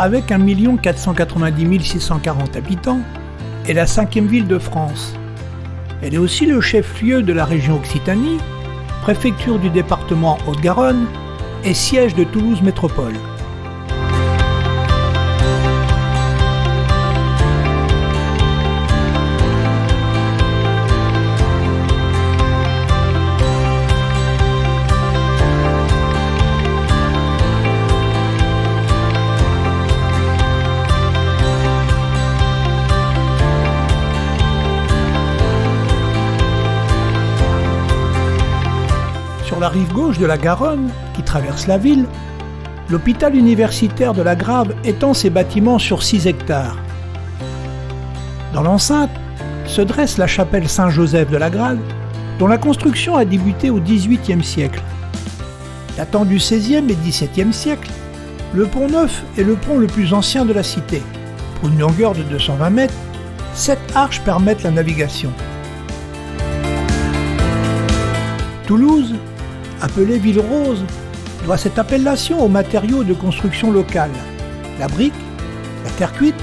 avec 1 490 640 habitants, est la 5e ville de France. Elle est aussi le chef-lieu de la région Occitanie, préfecture du département Haute-Garonne et siège de Toulouse Métropole. Sur la rive gauche de la Garonne, qui traverse la ville, l'hôpital universitaire de la Grave étend ses bâtiments sur 6 hectares. Dans l'enceinte se dresse la chapelle Saint-Joseph de la Grave, dont la construction a débuté au XVIIIe siècle. Datant du XVIe et XVIIe siècle, le pont Neuf est le pont le plus ancien de la cité. Pour une longueur de 220 mètres, 7 arches permettent la navigation. Toulouse, appelée Ville Rose, doit cette appellation aux matériaux de construction locale, la brique, la terre cuite,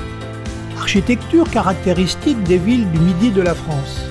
architecture caractéristique des villes du midi de la France.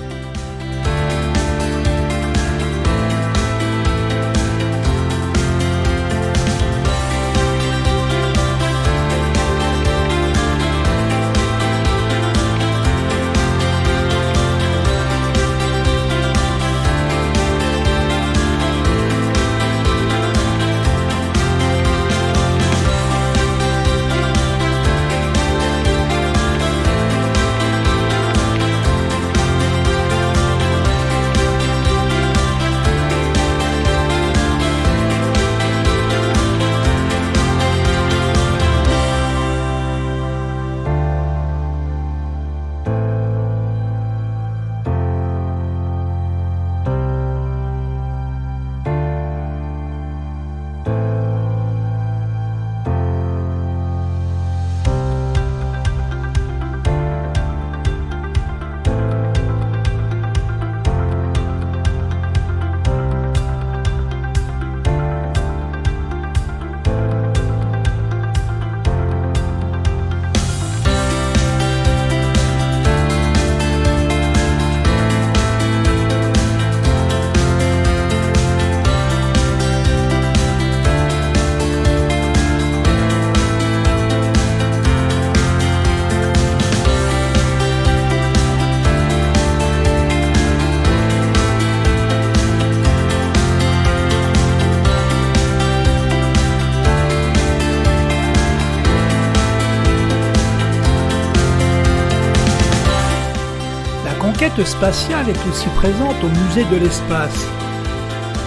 La conquête spatiale est aussi présente au musée de l'espace.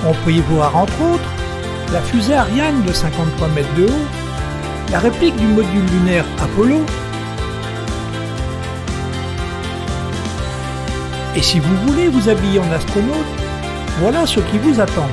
On peut y voir entre autres la fusée Ariane de 53 mètres de haut, la réplique du module lunaire Apollo. Et si vous voulez vous habiller en astronaute, voilà ce qui vous attend.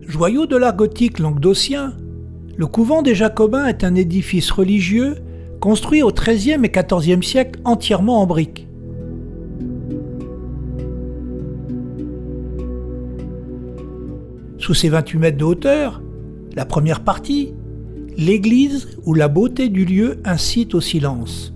Joyau de l'art gothique languedocien, le couvent des Jacobins est un édifice religieux construit au XIIIe et XIVe siècle entièrement en briques. Sous ses 28 mètres de hauteur, la première partie, l'église où la beauté du lieu incite au silence.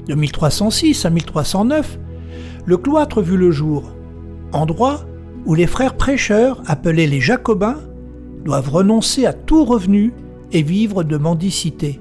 De 1306 à 1309, le cloître vit le jour. endroit où les frères prêcheurs, appelés les Jacobins, doivent renoncer à tout revenu et vivre de mendicité.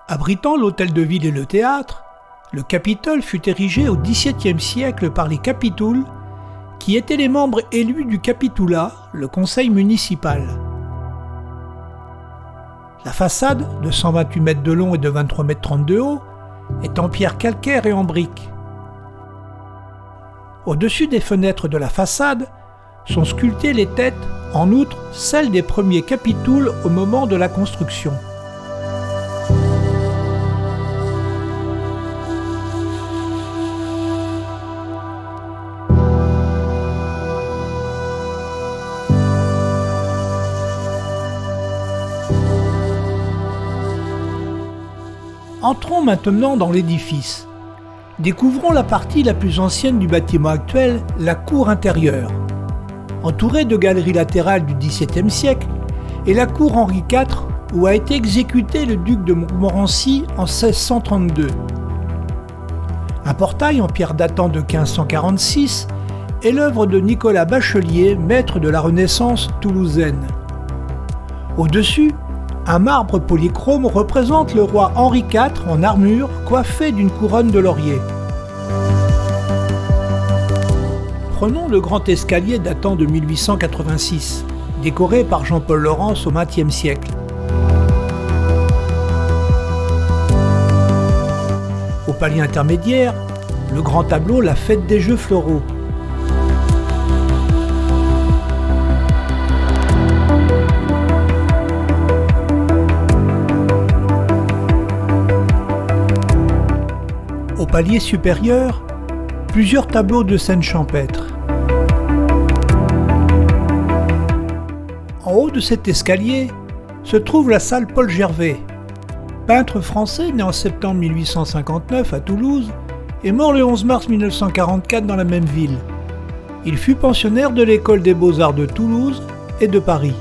Abritant l'hôtel de ville et le théâtre, le Capitole fut érigé au XVIIe siècle par les Capitouls, qui étaient les membres élus du Capitoula, le conseil municipal. La façade, de 128 mètres de long et de 23 mètres 30 de haut, est en pierre calcaire et en briques. Au-dessus des fenêtres de la façade sont sculptées les têtes, en outre celles des premiers Capitouls au moment de la construction. Entrons maintenant dans l'édifice. Découvrons la partie la plus ancienne du bâtiment actuel, la cour intérieure. Entourée de galeries latérales du XVIIe siècle, et la cour Henri IV où a été exécuté le duc de Montmorency en 1632. Un portail en pierre datant de 1546 est l'œuvre de Nicolas Bachelier, maître de la Renaissance toulousaine. Au-dessus, un marbre polychrome représente le roi Henri IV en armure coiffé d'une couronne de laurier. Prenons le grand escalier datant de 1886, décoré par Jean-Paul Laurens au XXe siècle. Au palier intermédiaire, le grand tableau La Fête des Jeux floraux. Au palier supérieur, plusieurs tableaux de scènes champêtres. En haut de cet escalier se trouve la salle Paul Gervais, peintre français né en septembre 1859 à Toulouse et mort le 11 mars 1944 dans la même ville. Il fut pensionnaire de l'école des beaux-arts de Toulouse et de Paris.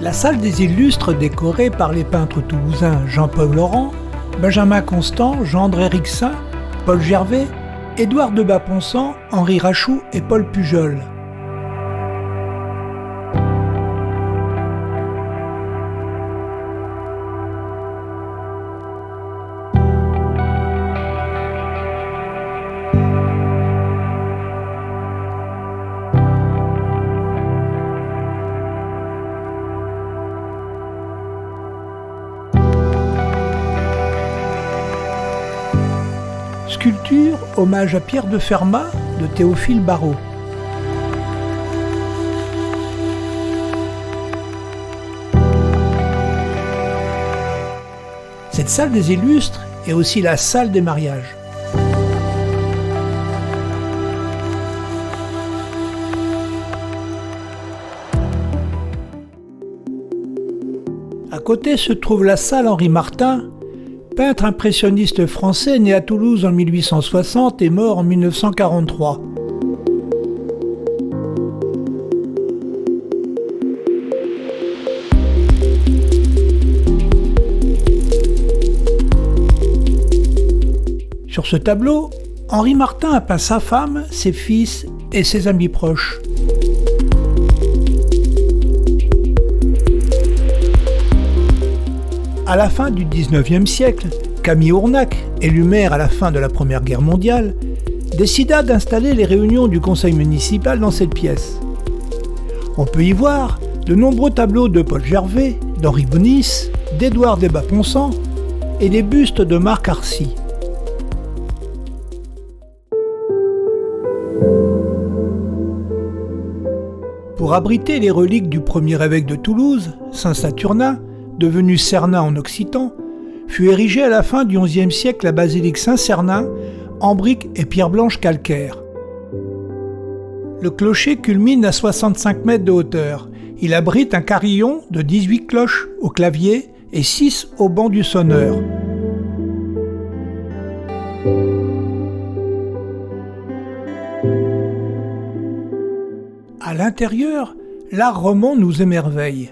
La salle des illustres décorée par les peintres toulousains Jean-Paul Laurens, Benjamin Constant, Gendre Rixin, Paul Gervais, Édouard de Bas-Ponsant, Henri Rachoux et Paul Pujol. Sculpture, hommage à Pierre de Fermat de Théophile Barrault. Cette salle des illustres est aussi la salle des mariages. À côté se trouve la salle Henri Martin, peintre impressionniste français né à Toulouse en 1860 et mort en 1943. Sur ce tableau, Henri Martin a peint sa femme, ses fils et ses amis proches. À la fin du XIXe siècle, Camille Ournac, élu maire à la fin de la Première Guerre mondiale, décida d'installer les réunions du conseil municipal dans cette pièce. On peut y voir de nombreux tableaux de Paul Gervais, d'Henri Bonis, d'Édouard de Bas-Ponsant et des bustes de Marc Arcy. Pour abriter les reliques du premier évêque de Toulouse, Saint Saturnin, devenu Cernin en occitan, fut érigée à la fin du XIe siècle la basilique Saint-Cernin, en briques et pierres blanches calcaires. Le clocher culmine à 65 mètres de hauteur. Il abrite un carillon de 18 cloches au clavier et 6 au banc du sonneur. À l'intérieur, l'art roman nous émerveille.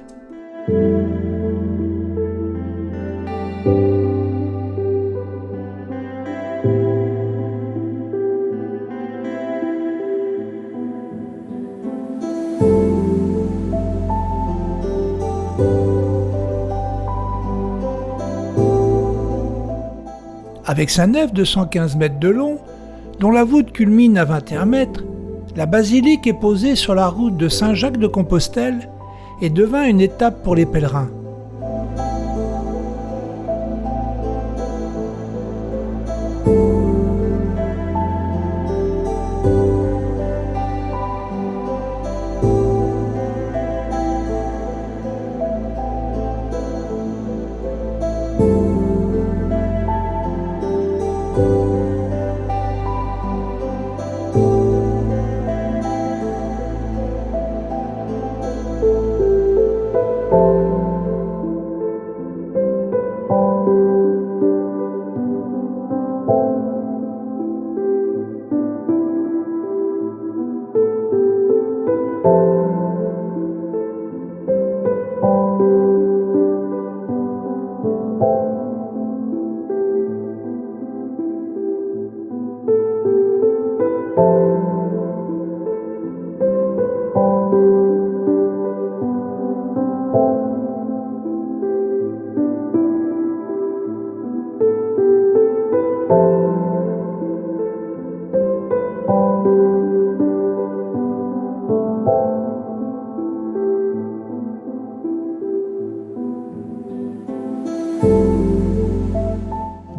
Avec sa nef de 115 mètres de long, dont la voûte culmine à 21 mètres, la basilique est posée sur la route de Saint-Jacques-de-Compostelle et devint une étape pour les pèlerins.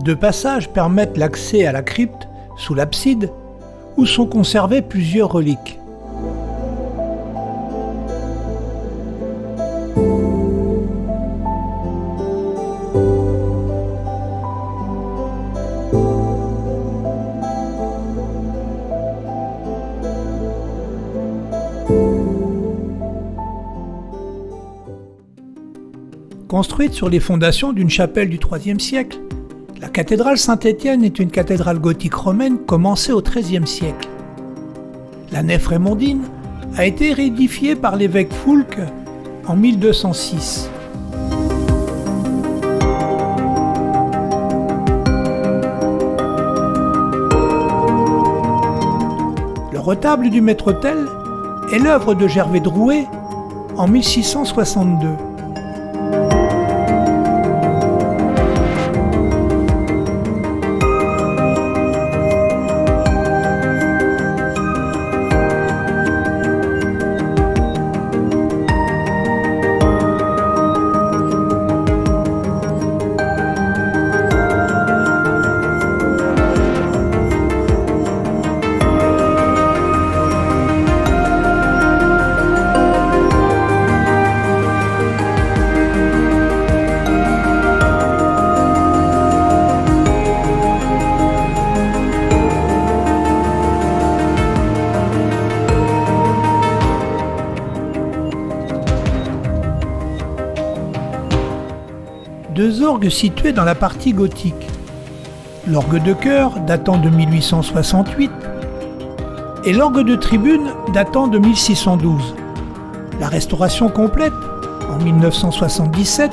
Deux passages permettent l'accès à la crypte sous l'abside, où sont conservées plusieurs reliques. Construite sur les fondations d'une chapelle du IIIe siècle, la cathédrale Saint-Étienne est une cathédrale gothique romaine commencée au XIIIe siècle. La nef raymondine a été réédifiée par l'évêque Foulques en 1206. Le retable du maître-autel est l'œuvre de Gervais Drouet en 1662. Deux orgues situés dans la partie gothique. L'orgue de chœur datant de 1868 et l'orgue de tribune datant de 1612. La restauration complète, en 1977,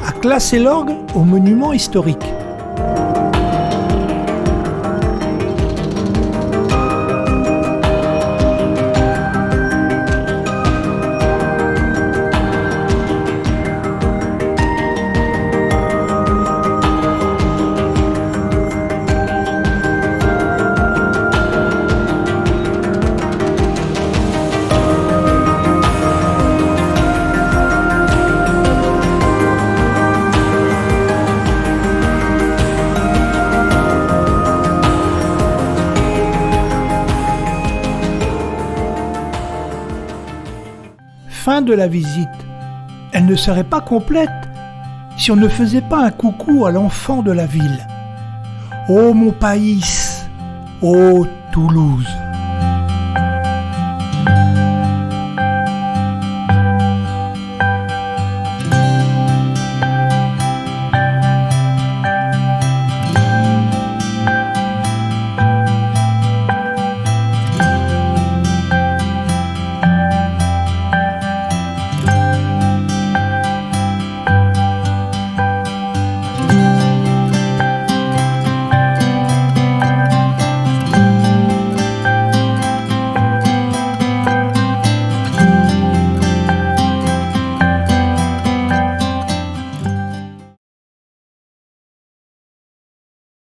a classé l'orgue au monument historique. Fin de la visite. Elle ne serait pas complète si on ne faisait pas un coucou à l'enfant de la ville. Ô mon pays, Ô Toulouse!